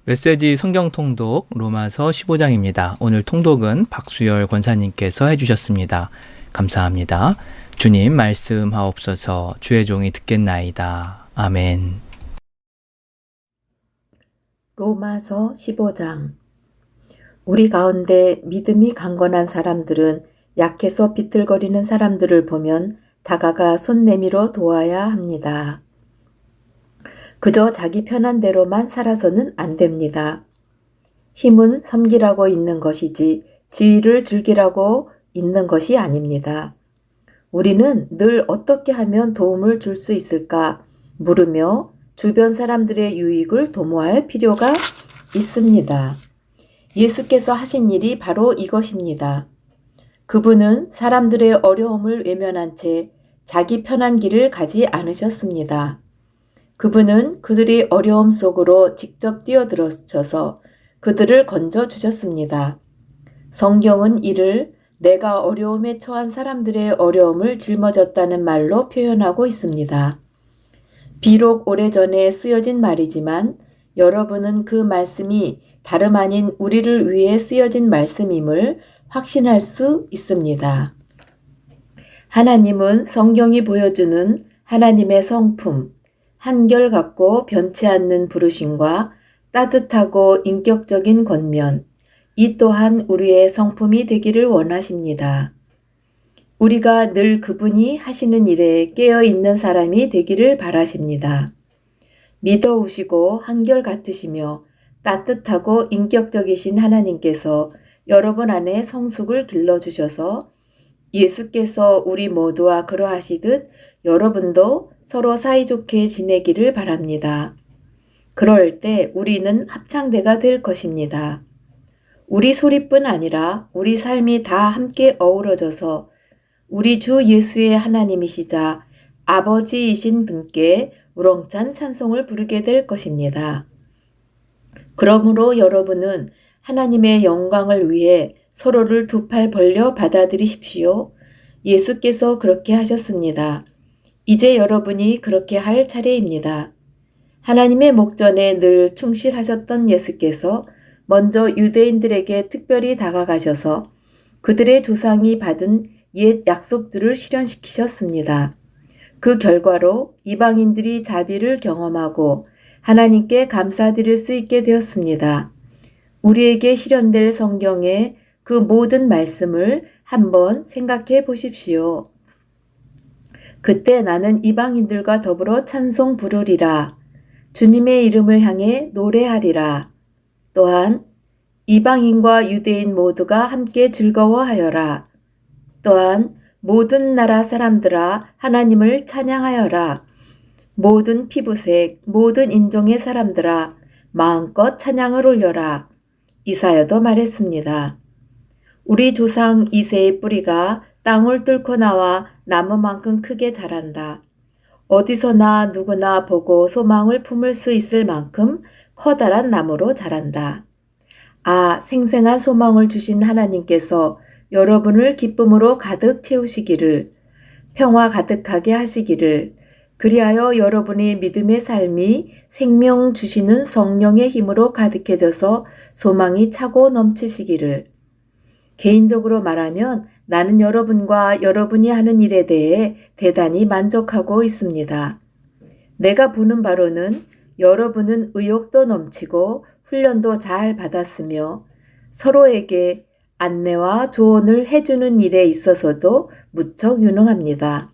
메시지 성경 통독 로마서 15장입니다. 오늘 통독은 박수열 권사님께서 해주셨습니다. 감사합니다. 주님 말씀하옵소서. 주의 종이 듣겠나이다. 아멘. 로마서 15장. 우리 가운데 믿음이 강건한 사람들은 약해서 비틀거리는 사람들을 보면 다가가 손 내밀어 도와야 합니다. 그저 자기 편한 대로만 살아서는 안 됩니다. 힘은 섬기라고 있는 것이지 지위를 즐기라고 있는 것이 아닙니다. 우리는 늘 어떻게 하면 도움을 줄 수 있을까 물으며 주변 사람들의 유익을 도모할 필요가 있습니다. 예수께서 하신 일이 바로 이것입니다. 그분은 사람들의 어려움을 외면한 채 자기 편한 길을 가지 않으셨습니다. 그분은 그들이 어려움 속으로 직접 뛰어들어셔서 그들을 건져주셨습니다. 성경은 이를 내가 어려움에 처한 사람들의 어려움을 짊어졌다는 말로 표현하고 있습니다. 비록 오래전에 쓰여진 말이지만 여러분은 그 말씀이 다름 아닌 우리를 위해 쓰여진 말씀임을 확신할 수 있습니다. 하나님은 성경이 보여주는 하나님의 성품, 한결같고 변치 않는 부르심과 따뜻하고 인격적인 권면, 이 또한 우리의 성품이 되기를 원하십니다. 우리가 늘 그분이 하시는 일에 깨어있는 사람이 되기를 바라십니다. 믿어오시고 한결같으시며 따뜻하고 인격적이신 하나님께서 여러분 안에 성숙을 길러주셔서 예수께서 우리 모두와 그러하시듯 여러분도 서로 사이좋게 지내기를 바랍니다. 그럴 때 우리는 합창대가 될 것입니다. 우리 소리뿐 아니라 우리 삶이 다 함께 어우러져서 우리 주 예수의 하나님이시자 아버지이신 분께 우렁찬 찬송을 부르게 될 것입니다. 그러므로 여러분은 하나님의 영광을 위해 서로를 두 팔 벌려 받아들이십시오. 예수께서 그렇게 하셨습니다. 이제 여러분이 그렇게 할 차례입니다. 하나님의 목전에 늘 충실하셨던 예수께서 먼저 유대인들에게 특별히 다가가셔서 그들의 조상이 받은 옛 약속들을 실현시키셨습니다. 그 결과로 이방인들이 자비를 경험하고 하나님께 감사드릴 수 있게 되었습니다. 우리에게 실현될 성경의 그 모든 말씀을 한번 생각해 보십시오. 그때 나는 이방인들과 더불어 찬송 부르리라. 주님의 이름을 향해 노래하리라. 또한 이방인과 유대인 모두가 함께 즐거워하여라. 또한 모든 나라 사람들아 하나님을 찬양하여라. 모든 피부색, 모든 인종의 사람들아 마음껏 찬양을 올려라. 이사야도 말했습니다. 우리 조상 이새의 뿌리가 땅을 뚫고 나와 나무만큼 크게 자란다. 어디서나 누구나 보고 소망을 품을 수 있을 만큼 커다란 나무로 자란다. 아, 생생한 소망을 주신 하나님께서 여러분을 기쁨으로 가득 채우시기를, 평화 가득하게 하시기를, 그리하여 여러분의 믿음의 삶이 생명 주시는 성령의 힘으로 가득해져서 소망이 차고 넘치시기를. 개인적으로 말하면 나는 여러분과 여러분이 하는 일에 대해 대단히 만족하고 있습니다. 내가 보는 바로는 여러분은 의욕도 넘치고 훈련도 잘 받았으며 서로에게 안내와 조언을 해주는 일에 있어서도 무척 유능합니다.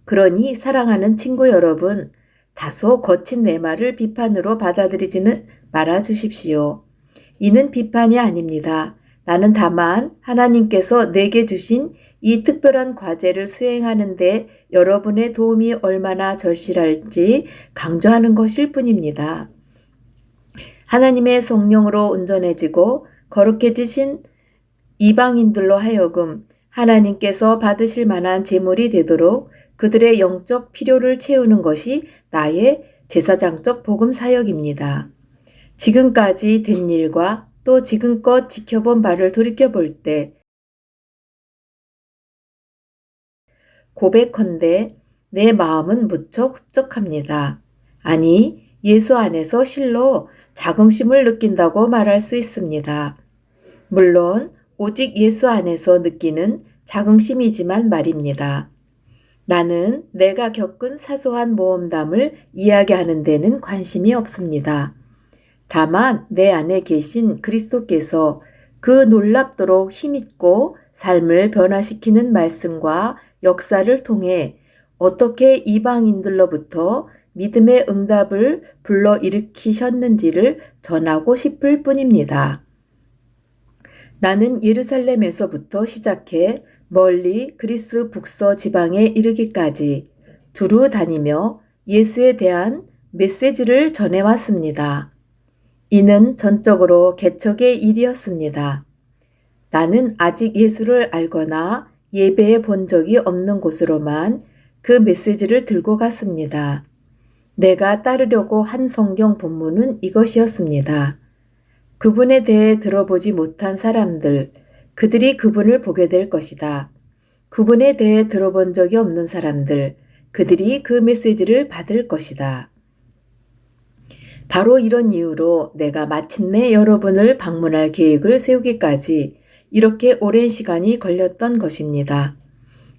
그러니 사랑하는 친구 여러분, 다소 거친 내 말을 비판으로 받아들이지는 말아 주십시오. 이는 비판이 아닙니다. 나는 다만 하나님께서 내게 주신 이 특별한 과제를 수행하는 데 여러분의 도움이 얼마나 절실할지 강조하는 것일 뿐입니다. 하나님의 성령으로 온전해지고 거룩해지신 이방인들로 하여금 하나님께서 받으실 만한 제물이 되도록 그들의 영적 필요를 채우는 것이 나의 제사장적 복음 사역입니다. 지금까지 된 일과 또 지금껏 지켜본 바를 돌이켜볼 때 고백컨대 내 마음은 무척 흡족합니다. 아니, 예수 안에서 실로 자긍심을 느낀다고 말할 수 있습니다. 물론 오직 예수 안에서 느끼는 자긍심이지만 말입니다. 나는 내가 겪은 사소한 모험담을 이야기하는 데는 관심이 없습니다. 다만 내 안에 계신 그리스도께서 그 놀랍도록 힘있고 삶을 변화시키는 말씀과 역사를 통해 어떻게 이방인들로부터 믿음의 응답을 불러일으키셨는지를 전하고 싶을 뿐입니다. 나는 예루살렘에서부터 시작해 멀리 그리스 북서 지방에 이르기까지 두루 다니며 예수에 대한 메시지를 전해왔습니다. 이는 전적으로 개척의 일이었습니다. 나는 아직 예수를 알거나 예배해 본 적이 없는 곳으로만 그 메시지를 들고 갔습니다. 내가 따르려고 한 성경 본문은 이것이었습니다. 그분에 대해 들어보지 못한 사람들, 그들이 그분을 보게 될 것이다. 그분에 대해 들어본 적이 없는 사람들, 그들이 그 메시지를 받을 것이다. 바로 이런 이유로 내가 마침내 여러분을 방문할 계획을 세우기까지 이렇게 오랜 시간이 걸렸던 것입니다.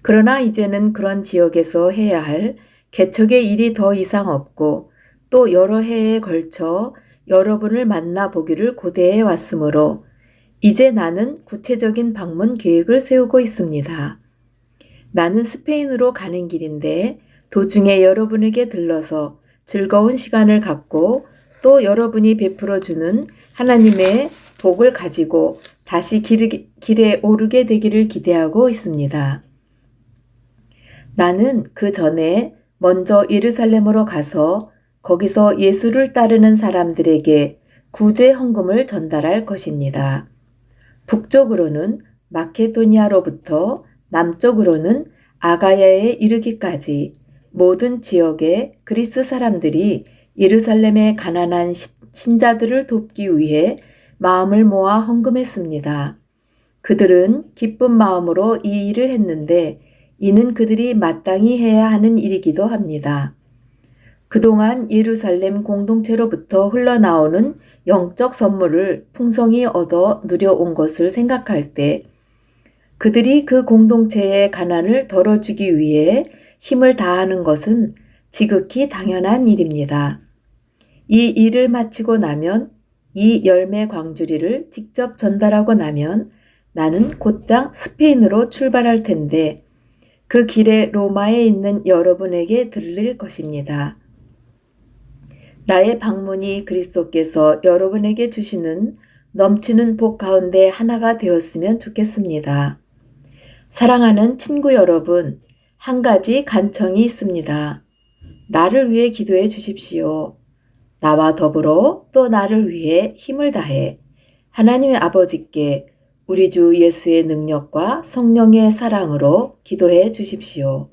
그러나 이제는 그런 지역에서 해야 할 개척의 일이 더 이상 없고 또 여러 해에 걸쳐 여러분을 만나보기를 고대해 왔으므로 이제 나는 구체적인 방문 계획을 세우고 있습니다. 나는 스페인으로 가는 길인데 도중에 여러분에게 들러서 즐거운 시간을 갖고 또 여러분이 베풀어주는 하나님의 복을 가지고 다시 길에 오르게 되기를 기대하고 있습니다. 나는 그 전에 먼저 예루살렘으로 가서 거기서 예수를 따르는 사람들에게 구제 헌금을 전달할 것입니다. 북쪽으로는 마케도니아로부터 남쪽으로는 아가야에 이르기까지 모든 지역의 그리스 사람들이 예루살렘의 가난한 신자들을 돕기 위해 마음을 모아 헌금했습니다. 그들은 기쁜 마음으로 이 일을 했는데 이는 그들이 마땅히 해야 하는 일이기도 합니다. 그동안 예루살렘 공동체로부터 흘러나오는 영적 선물을 풍성히 얻어 누려온 것을 생각할 때 그들이 그 공동체의 가난을 덜어주기 위해 힘을 다하는 것은 지극히 당연한 일입니다. 이 일을 마치고 나면 이 열매 광주리를 직접 전달하고 나면 나는 곧장 스페인으로 출발할 텐데 그 길에 로마에 있는 여러분에게 들릴 것입니다. 나의 방문이 그리스도께서 여러분에게 주시는 넘치는 복 가운데 하나가 되었으면 좋겠습니다. 사랑하는 친구 여러분, 한 가지 간청이 있습니다. 나를 위해 기도해 주십시오. 나와 더불어 또 나를 위해 힘을 다해 하나님의 아버지께 우리 주 예수의 능력과 성령의 사랑으로 기도해 주십시오.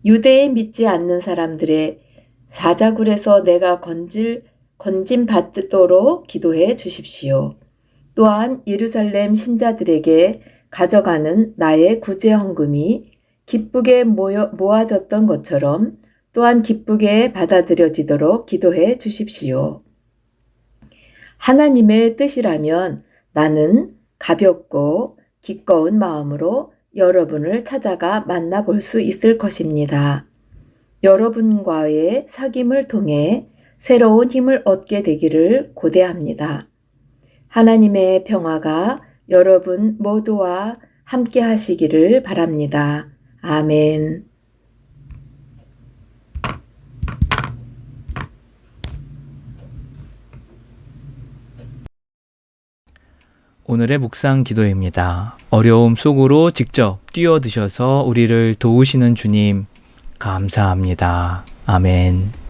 유대에 믿지 않는 사람들의 사자굴에서 내가 건짐 받도록 기도해 주십시오. 또한 예루살렘 신자들에게 가져가는 나의 구제 헌금이 기쁘게 모아졌던 것처럼 또한 기쁘게 받아들여지도록 기도해 주십시오. 하나님의 뜻이라면 나는 가볍고 기꺼운 마음으로 여러분을 찾아가 만나볼 수 있을 것입니다. 여러분과의 사귐을 통해 새로운 힘을 얻게 되기를 고대합니다. 하나님의 평화가 여러분 모두와 함께 하시기를 바랍니다. 아멘. 오늘의 묵상 기도입니다. 어려움 속으로 직접 뛰어드셔서 우리를 도우시는 주님, 감사합니다. 아멘.